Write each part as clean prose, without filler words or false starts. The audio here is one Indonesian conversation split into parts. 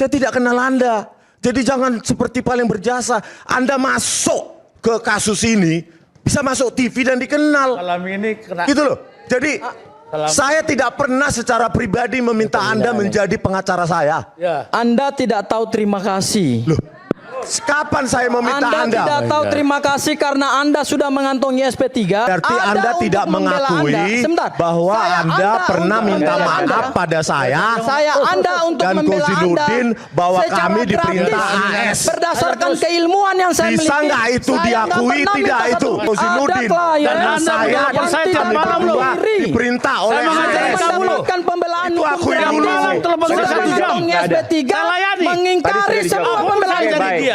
Saya tidak kenal Anda. Jadi jangan seperti paling berjasa. Anda masuk ke kasus ini, bisa masuk TV dan dikenal. Malam ini kena. Gitu loh. Jadi saya tidak pernah secara pribadi meminta Anda menjadi pengacara saya. Ya. Anda tidak tahu terima kasih. Loh, kapan saya meminta Anda Anda? tidak tahu terima kasih karena Anda sudah mengantongi SP3. Berarti Anda untuk tidak membela mengakui Anda. Sebentar. bahwa Anda pernah untuk minta membela maaf Anda. pada saya Anda untuk dan membela Kozinudin Anda bahwa secara kami diperintah gratis, AS. berdasarkan keilmuan yang saya miliki. Bisa nggak itu Saya diakui? nggak pernah Tidak minta itu satu. Kozinudin. Ada klien Dan Anda saya mengajar saya tidak tiap malam loh. berdiri. diperintah oleh mengajar AS. kamu loh. Mendapatkan pembelaan Itu hukum akui gratis. dulu. Malam telepon Sudah saya 1 jam. mengantongi SP3 Saya layani. mengingkari semua pembelaan. Baik.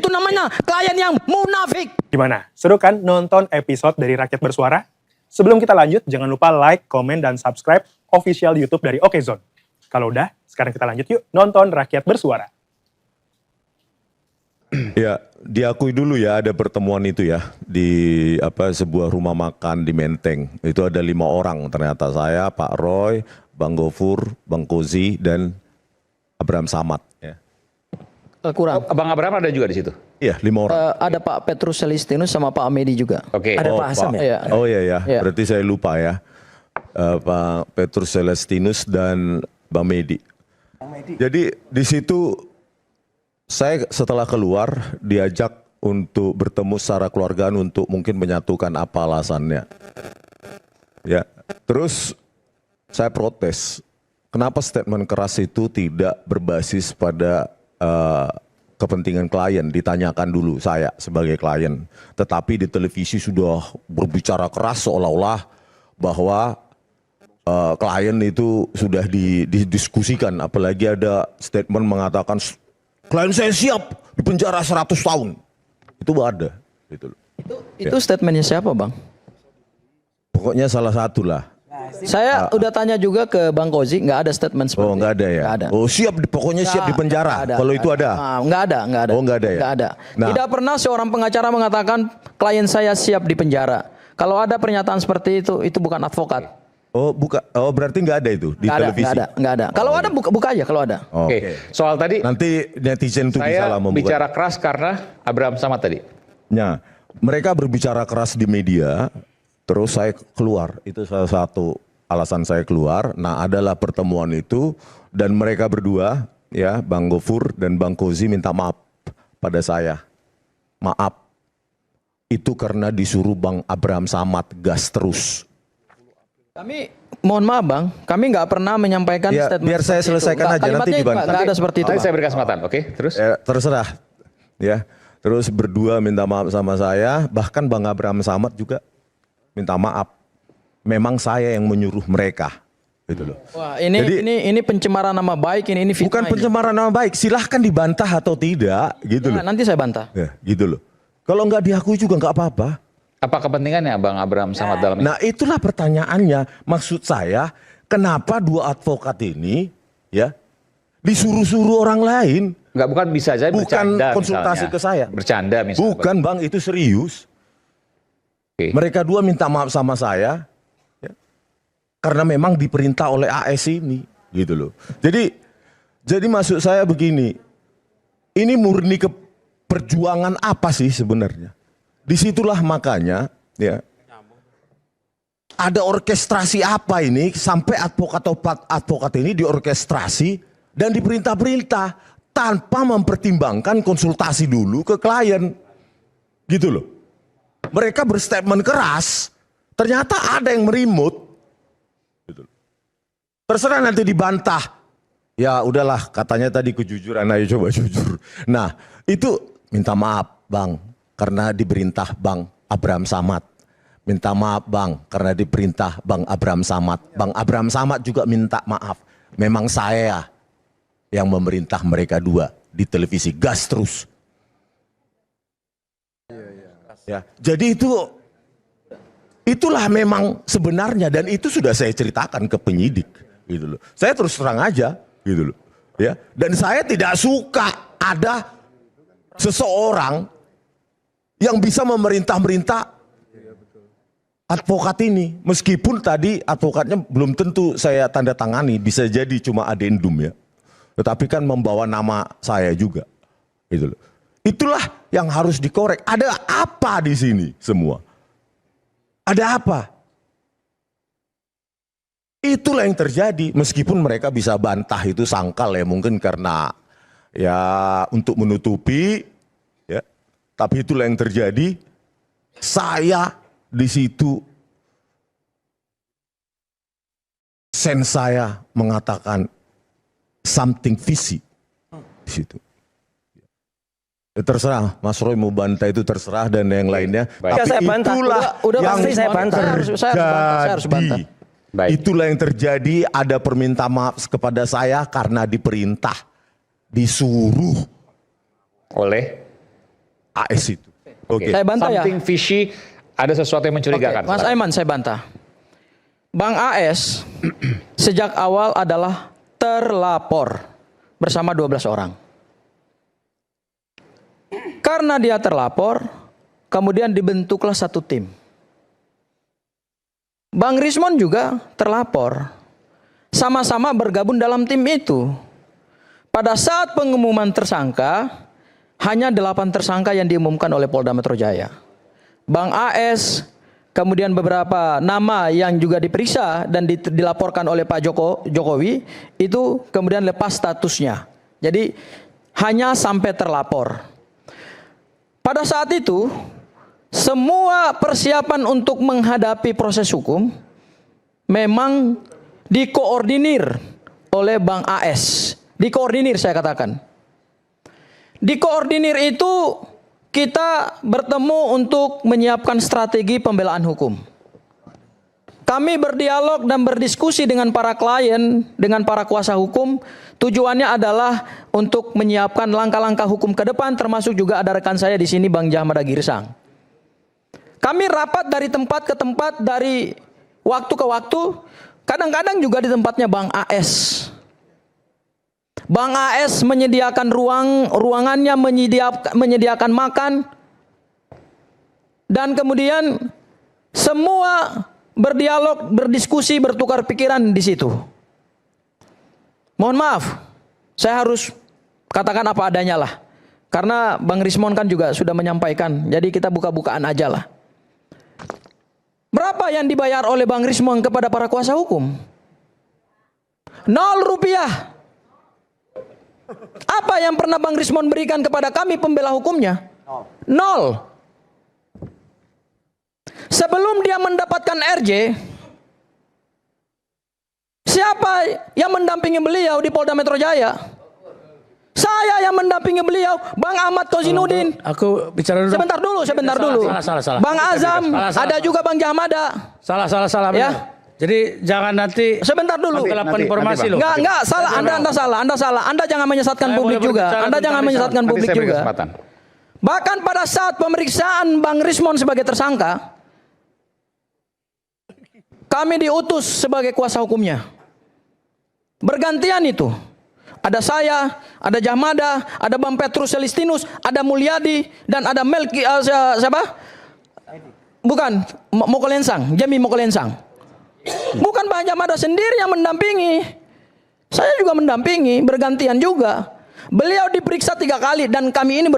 Itu namanya klien yang munafik. Gimana? Seru kan nonton episode dari Rakyat Bersuara? Sebelum kita lanjut, jangan lupa like, komen, dan subscribe official YouTube dari Okezone. Kalau udah, sekarang kita lanjut yuk nonton Rakyat Bersuara. Ya, diakui dulu ya ada pertemuan itu ya di sebuah rumah makan di Menteng. Itu ada 5 orang ternyata, saya, Pak Roy, Bang Gofur, Bang Kozi, dan Abraham Samad. Ya. Kurang. Bang Abraham ada juga di situ. Iya, 5 orang. Ada Pak Petrus Celestinus sama Pak Amedi juga. Oke. Ada Pak Hasan ya? Iya. Oh iya ya, Iya. berarti saya lupa ya. Pak Petrus Celestinus dan Bang Medi. Jadi di situ saya setelah keluar diajak untuk bertemu secara keluargaan untuk mungkin menyatukan apa alasannya. Ya, terus saya protes. Kenapa statement keras itu tidak berbasis pada kepentingan klien? Ditanyakan dulu saya sebagai klien. Tetapi di televisi sudah berbicara keras seolah-olah bahwa klien itu sudah didiskusikan. Apalagi ada statement mengatakan klien saya siap di penjara 100 tahun. Itu ada. Gitu. Itu statementnya siapa, Bang? Pokoknya salah satu lah. Saya udah tanya juga ke Bang Kozi, nggak ada statement seperti Oh nggak ada ya? Nggak ada. Oh siap, pokoknya siap di penjara. Kalau itu ada? Nggak ada. Oh nggak ada ya? Nggak ada. Nah. Tidak pernah seorang pengacara mengatakan klien saya siap di penjara. Kalau ada pernyataan seperti itu bukan advokat. Oh berarti nggak ada itu di televisi? Nggak ada. Kalau ada buka aja kalau ada. Oke. Soal tadi Nanti netizen itu bisa saya lah membuka. bicara keras karena Abraham Samad tadi. Nah, mereka berbicara keras di media, terus saya keluar. Itu salah satu alasan saya keluar. Nah, adalah pertemuan itu dan mereka berdua, ya, Bang Gofur dan Bang Kozi minta maaf pada saya. Maaf. Itu karena disuruh Bang Abraham Samad gas terus. Kami mohon maaf Bang, kami nggak pernah menyampaikan Ya, statement. biar saya seperti itu. selesaikan Nggak, aja, nanti kalimatnya dibantah. nggak ada seperti itu. Nanti Bang. saya beri kesempatan. Oke, terus? Terserah. Ya. Terus berdua minta maaf sama saya, bahkan Bang Abraham Samad juga minta maaf. Memang saya yang menyuruh mereka. Gitu loh. Wah, ini pencemaran nama baik, ini fitnah. Bukan pencemaran nama baik, silahkan dibantah atau tidak, gitu loh. Nanti saya bantah. Ya, gitu loh. Kalau nggak diakui juga nggak apa-apa. Apa kepentingannya Bang Abraham Samad dalam ini? Nah itulah pertanyaannya. Maksud saya, kenapa 2 advokat ini ya disuruh-suruh orang lain? Bukan bisa aja Bukan bercanda konsultasi misalnya. ke saya. Bercanda misalnya. Bukan Bang, itu serius. Oke. Mereka 2 minta maaf sama saya ya, karena memang diperintah oleh AS ini, gitu loh. Jadi maksud saya begini, ini murni ke perjuangan apa sih sebenarnya? Disitulah makanya ya ada orkestrasi apa ini sampai advokat ini diorkestrasi dan diperintah-perintah tanpa mempertimbangkan konsultasi dulu ke klien, gitu loh. Mereka berstatement keras, ternyata ada yang merimut. Gitu. Terserah nanti dibantah. Ya udahlah, katanya tadi kejujuran, ayo coba jujur. Nah itu minta maaf Bang, karena diperintah Bang Abraham Samad. Minta maaf Bang, karena diperintah Bang Abraham Samad. Bang Abraham Samad juga minta maaf. Memang saya yang memerintah mereka 2 di televisi, gas terus. Ya, jadi itulah memang sebenarnya, dan itu sudah saya ceritakan ke penyidik, gitu loh. Saya terus terang aja, gitu loh. Ya, dan saya tidak suka ada seseorang yang bisa memerintah-merintah advokat ini. Meskipun tadi advokatnya belum tentu saya tanda tangani, bisa jadi cuma adendum ya. tetapi kan membawa nama saya juga. Gitu loh. Itulah yang harus dikorek. Ada apa di sini semua? Ada apa? Itulah yang terjadi. Meskipun mereka bisa bantah itu sangkal ya, mungkin karena ya untuk menutupi ya. Tapi itulah yang terjadi. Saya di situ, sen saya mengatakan something fishy di situ. Ya, terserah, Mas Roy mau bantah itu terserah dan yang lainnya. Baik. Tapi saya bantah. itulah Udah yang pasti saya bantah. Saya harus bantah. Baik. Itulah yang terjadi. Ada permintaan maaf kepada saya karena diperintah, disuruh Oleh AS itu. Oke. Saya bantah ya. something fishy, ada sesuatu yang mencurigakan. Mas Aiman, saya bantah. Bang AS sejak awal adalah terlapor bersama 12 orang. Karena dia terlapor, kemudian dibentuklah satu tim. Bang Rismon juga terlapor. Sama-sama bergabung dalam tim itu. Pada saat pengumuman tersangka, hanya 8 tersangka yang diumumkan oleh Polda Metro Jaya. Bang AS, kemudian beberapa nama yang juga diperiksa dan dilaporkan oleh Pak Jokowi, itu kemudian lepas statusnya. Jadi hanya sampai terlapor. Pada saat itu, semua persiapan untuk menghadapi proses hukum memang dikoordinir oleh Bang AS. Dikoordinir saya katakan. Dikoordinir itu kita bertemu untuk menyiapkan strategi pembelaan hukum. Kami berdialog dan berdiskusi dengan para klien, dengan para kuasa hukum. Tujuannya adalah untuk menyiapkan langkah-langkah hukum ke depan, termasuk juga ada rekan saya di sini, Bang Jahmada Girsang. Kami rapat dari tempat ke tempat, dari waktu ke waktu, kadang-kadang juga di tempatnya Bang AS. Bang AS menyediakan ruangannya, menyediakan makan, dan kemudian semua berdialog, berdiskusi, bertukar pikiran di situ. Mohon maaf, saya harus katakan apa adanya lah. Karena Bang Rismon kan juga sudah menyampaikan, jadi kita buka-bukaan aja lah. Berapa yang dibayar oleh Bang Rismon kepada para kuasa hukum? 0 rupiah. Apa yang pernah Bang Rismon berikan kepada kami pembela hukumnya? 0. Sebelum dia mendapatkan RJ, siapa yang mendampingi beliau di Polda Metro Jaya? Saya yang mendampingi beliau, Bang Ahmad Kozinudin. Aku bicara dulu. Sebentar dulu. Salah. Bang Azam, ada juga Bang Jahmada. Salah. Ya. Jadi jangan nanti Sebentar dulu. kelapan informasi Bang. loh. Enggak, salah. Anda salah. Anda jangan menyesatkan Saya publik boleh juga. berbicara Anda tentang jangan Rizal. menyesatkan Nanti publik saya beri juga. kesempatan. Bahkan pada saat pemeriksaan Bang Rismon sebagai tersangka, kami diutus sebagai kuasa hukumnya. Bergantian itu. Ada saya, ada Jahmada, ada Bang Petrus Celestinus, ada Mulyadi, dan ada Melki, siapa? Bukan, Mokolensang, Jemi Mokolensang. Bukan Bang Jahmada sendiri yang mendampingi. Saya juga mendampingi, bergantian juga. Beliau diperiksa 3 kali dan kami ini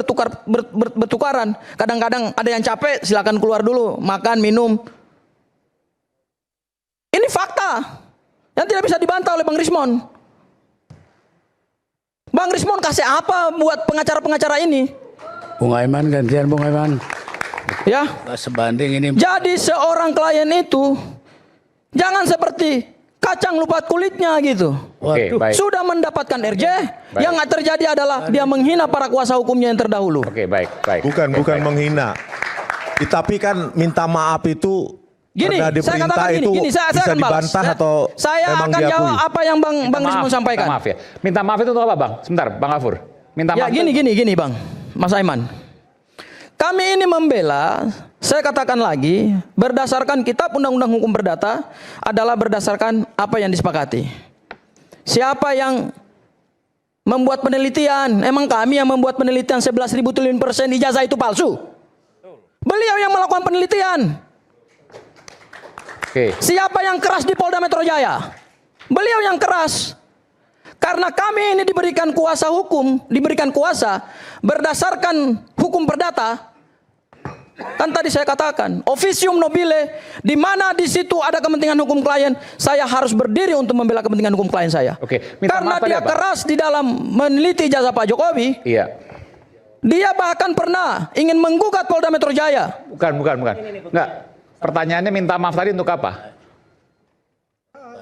bertukaran. Kadang-kadang ada yang capek, silakan keluar dulu, makan, minum. Ini fakta yang tidak bisa dibantah oleh Bang Rismon. Bang Rismon kasih apa buat pengacara-pengacara ini? Bung Aiman, gantian Bung Aiman. Ya. Nggak sebanding ini. Jadi seorang klien itu jangan seperti kacang lupa kulitnya gitu. Oke, Waduh. baik. Sudah mendapatkan RJ, Baik. yang terjadi adalah dia menghina para kuasa hukumnya yang terdahulu. Oke, baik. Bukan Baik. menghina. Tapi kan minta maaf itu Gini, karena saya diperintah katakan itu gini, saya bisa akan balas. dibantah atau Saya memang akan diakui? jawab apa yang Bang Rismon sampaikan. Minta maaf ya. Minta maaf itu untuk apa, Bang? Sebentar, Bang Gafur. Minta Ya maaf. gini Bang, Mas Aiman. Kami ini membela, saya katakan lagi, berdasarkan kitab Undang-Undang Hukum Perdata adalah berdasarkan apa yang disepakati. Siapa yang membuat penelitian? Emang kami yang membuat penelitian 11.000 triliun % ijazah itu palsu? Beliau yang melakukan penelitian. Oke. Siapa yang keras di Polda Metro Jaya? Beliau yang keras. Karena kami ini diberikan kuasa hukum, diberikan kuasa berdasarkan hukum perdata. Kan tadi saya katakan, officium nobile, di mana di situ ada kepentingan hukum klien, saya harus berdiri untuk membela kepentingan hukum klien saya. Oke, minta Karena maaf tadi dia apa? keras di dalam meneliti jasa Pak Jokowi, Iya. dia bahkan pernah ingin menggugat Polda Metro Jaya. Bukan. Enggak. Pertanyaannya minta maaf tadi untuk apa?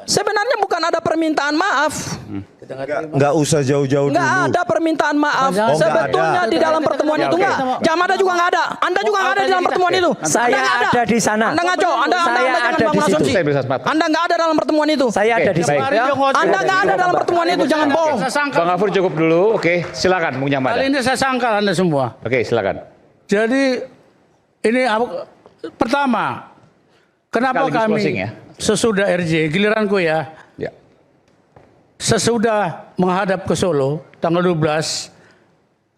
Sebenarnya bukan ada permintaan maaf. Nggak usah jauh-jauh dulu. Nggak ada permintaan maaf. Oh, nggak Sebetulnya ada. di dalam pertemuan itu Oke. nggak. Jamada juga nggak ada. Anda juga nggak ada di dalam pertemuan itu. Saya Anda nggak ada di sana. Anda ngaco. Anda Saya jangan ada bangun di situ. asumsi. Saya bisa sepakat. Anda nggak ada dalam pertemuan itu. Saya Oke, ada di baik. situ. Kemarin dia Anda nggak ada dalam pertemuan itu. Jangan bohong. Saya sangkal. Bang Gafur cukup dulu. Oke, silakan Bung Jamada. Kali ini saya sangkal Anda semua. Oke, silakan. Jadi ini pertama, kenapa Sekaligus kami closing ya. sesudah RJ, giliranku ya, Ya. sesudah menghadap ke Solo tanggal 12,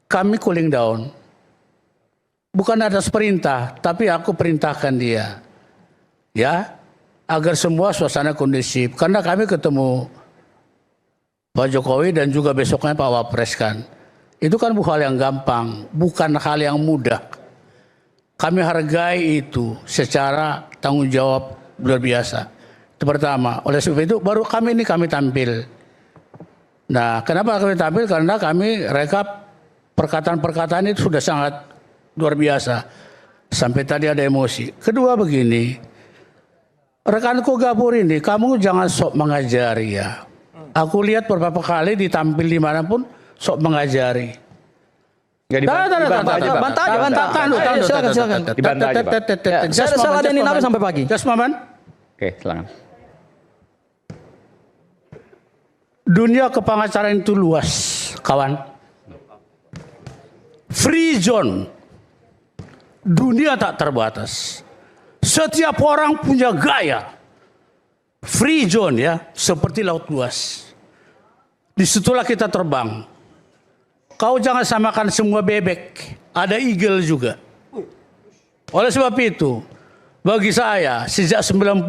kami cooling down. Bukan atas perintah, tapi aku perintahkan dia. Ya, agar semua suasana kondusif. Karena kami ketemu Pak Jokowi dan juga besoknya Pak Wapres kan. Itu kan bukan hal yang gampang, bukan hal yang mudah. Kami hargai itu secara tanggung jawab luar biasa. Itu pertama. Oleh sebab itu baru kami tampil. Nah, kenapa kami tampil? Karena kami rekap perkataan-perkataan itu sudah sangat luar biasa. Sampai tadi ada emosi. Kedua begini, rekanku Gafur ini, kamu jangan sok mengajari ya. Aku lihat beberapa kali ditampil dimanapun sok mengajari. Enggak Bantah aja. Silakan. Dibantah aja, Pak. Saya ladenin apa sampai pagi. Just moment. Oke, silakan. Dunia kepengacaraan itu luas, kawan. Free zone. Dunia tak terbatas. Setiap orang punya gaya. Free zone ya, seperti laut luas. Disitulah kita terbang. Kau jangan samakan semua bebek. Ada eagle juga. Oleh sebab itu, bagi saya sejak 90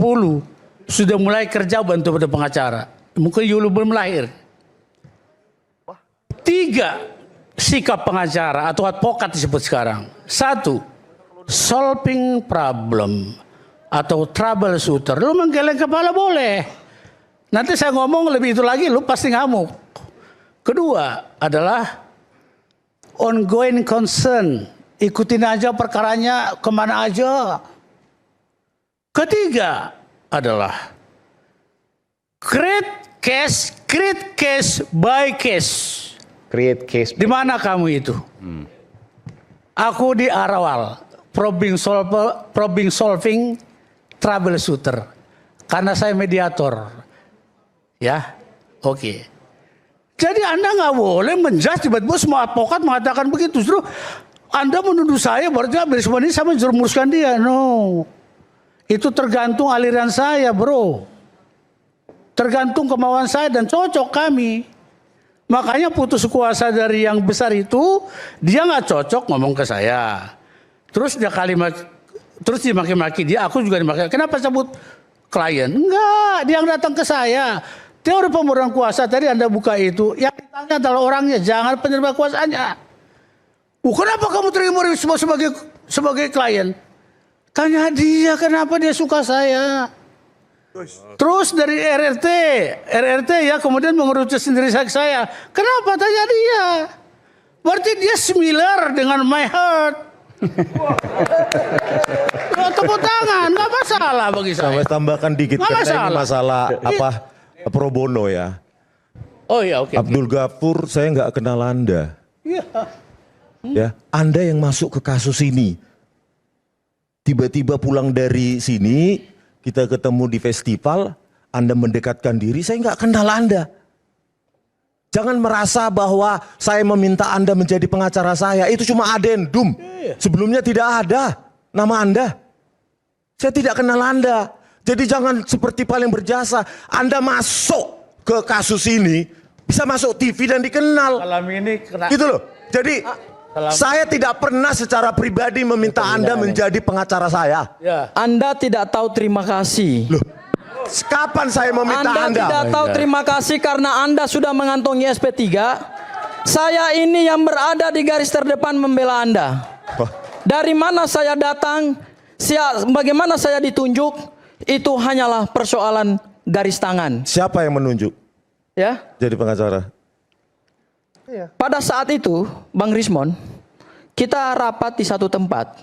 sudah mulai kerja bantu pada pengacara. Mungkin Yulu belum lahir. 3 sikap pengacara atau advokat disebut sekarang. 1, solving problem atau troubleshooter. Lu menggeleng kepala boleh. Nanti saya ngomong lebih itu lagi, lu pasti ngamuk. Kedua adalah ongoing concern. Ikutin aja perkaranya kemana aja. Ketiga adalah create case by case. Create case. Di mana kamu itu? Aku di Arawal, problem solving troubleshooter. Karena saya mediator. Ya, oke. Jadi Anda nggak boleh menjudge tiba-tiba semua advokat mengatakan begitu. Justru Anda menuduh saya berarti habis semua ini saya menjerumuskan dia. No. Itu tergantung aliran saya, bro. Tergantung kemauan saya dan cocok kami. Makanya putus kuasa dari yang besar itu, dia nggak cocok ngomong ke saya. Terus dia terus dimaki-maki dia, aku juga dimaki. Kenapa sebut klien? Enggak, dia yang datang ke saya. Teori pemberian kuasa tadi Anda buka itu, yang ditanya adalah orangnya, jangan penerima kuasanya. Kenapa kamu terima sebagai klien? Tanya dia kenapa dia suka saya. Terus dari RRT ya kemudian mengerucut sendiri saya. Kenapa? Tanya dia. Berarti dia similar dengan my heart. Tepuk tangan, nggak masalah bagi saya. Saya tambahkan dikit Nggak karena ini masalah. masalah pro bono ya. Oh iya, oke. Abdul Gafur, saya nggak kenal Anda. Iya. Ya, Anda yang masuk ke kasus ini. Tiba-tiba pulang dari sini, kita ketemu di festival, Anda mendekatkan diri, saya nggak kenal Anda. Jangan merasa bahwa saya meminta Anda menjadi pengacara saya, itu cuma adendum. Sebelumnya tidak ada nama Anda. Saya tidak kenal Anda. Jadi jangan seperti paling berjasa, Anda masuk ke kasus ini, bisa masuk TV dan dikenal. Malam ini kena. Gitu loh. Jadi saya tidak pernah secara pribadi meminta Anda menjadi pengacara saya. Ya. Anda tidak tahu terima kasih. Loh. Kapan saya meminta Anda Anda? tidak tahu terima kasih karena Anda sudah mengantongi SP3. Saya ini yang berada di garis terdepan membela Anda. Dari mana saya datang, bagaimana saya ditunjuk, itu hanyalah persoalan garis tangan. Siapa yang menunjuk Ya, jadi pengacara? pada saat itu, Bang Rismon, kita rapat di satu tempat.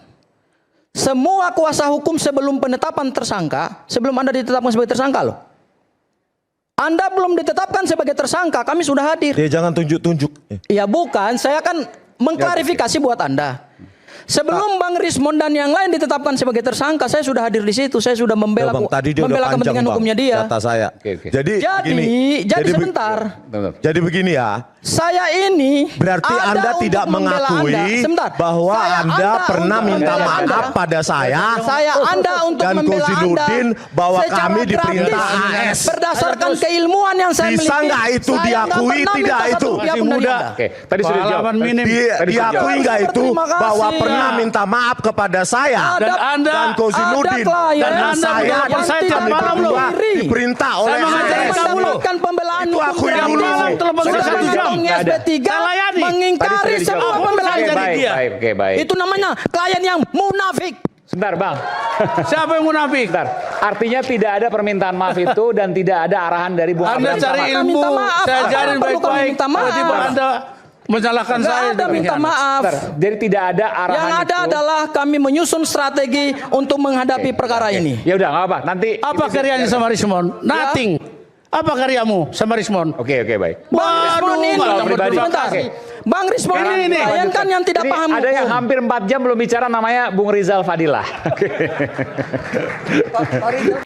Semua kuasa hukum sebelum penetapan tersangka, sebelum Anda ditetapkan sebagai tersangka loh. Anda belum ditetapkan sebagai tersangka, kami sudah hadir. Dia jangan tunjuk-tunjuk. Ya bukan, saya kan mengklarifikasi buat Anda. Sebelum Bang Rismon dan yang lain ditetapkan sebagai tersangka, saya sudah hadir di situ. Saya sudah membela, Bang, tadi dia udah membela panjang, kepentingan Bang, hukumnya dia. data saya. Oke. Jadi Sebentar. Jadi begini ya. Saya ini Berarti ada Anda untuk tidak membela mengakui Anda. Sebentar. bahwa Saya Anda pernah untuk minta membela maaf Anda. pada saya Saya Anda untuk dan membela Kozinudin Anda bahwa secara kami diperintah gratis, AS. berdasarkan keilmuan yang saya Bisa miliki. nggak itu Saya diakui, nggak pernah tidak minta satu itu? rupiah Masih pun dari muda. Anda. Oke, tadi sudah dijawab. Pengalaman minim. Diakui nggak itu Terima kasih. bahwa pernah minta maaf kepada saya Dan Anda dan Kozinudin ada klien karena Anda saya punya dan saya kami tiap malam loh. berdua diperintah oleh Saya mengajari AS. kamu loh. Mendapatkan pembelaan Itu hukum akui gratis. dulu. Telepon saya Sudah 1 jam. mengantongi Nggak ada. SP3, Saya layani. mengingkari Tadi sudah semua dijawab. pembelaan Oke, dari baik, dia. baik, oke, baik. Itu namanya klien yang munafik. Sebentar, Bang. Siapa yang munafik? Sebentar. Artinya tidak ada permintaan maaf itu dan tidak ada arahan dari Bung Anda Abraham cari Samad. ilmu, Minta maaf. saya Apa ajarin perlu kami baik-baik. minta maaf? Tiba-tiba Anda menyalahkan Nggak saya. ada minta demikian. maaf. Sebentar. Jadi tidak ada arahan Yang ada itu. adalah kami menyusun strategi untuk menghadapi perkara ini. Ya udah, nggak apa. Nanti. Apa karyanya sama Rismon? Nothing. Apa karyamu sama Rismon? Oke, baik. Bang Rismon ini, nggak pribadi. sebentar. Oke. Bang Rismon Sekarang ini klien kan yang tidak Ini paham ada yang hukum. hampir 4 jam belum bicara, namanya Bung Rizal Fadilah. Oke.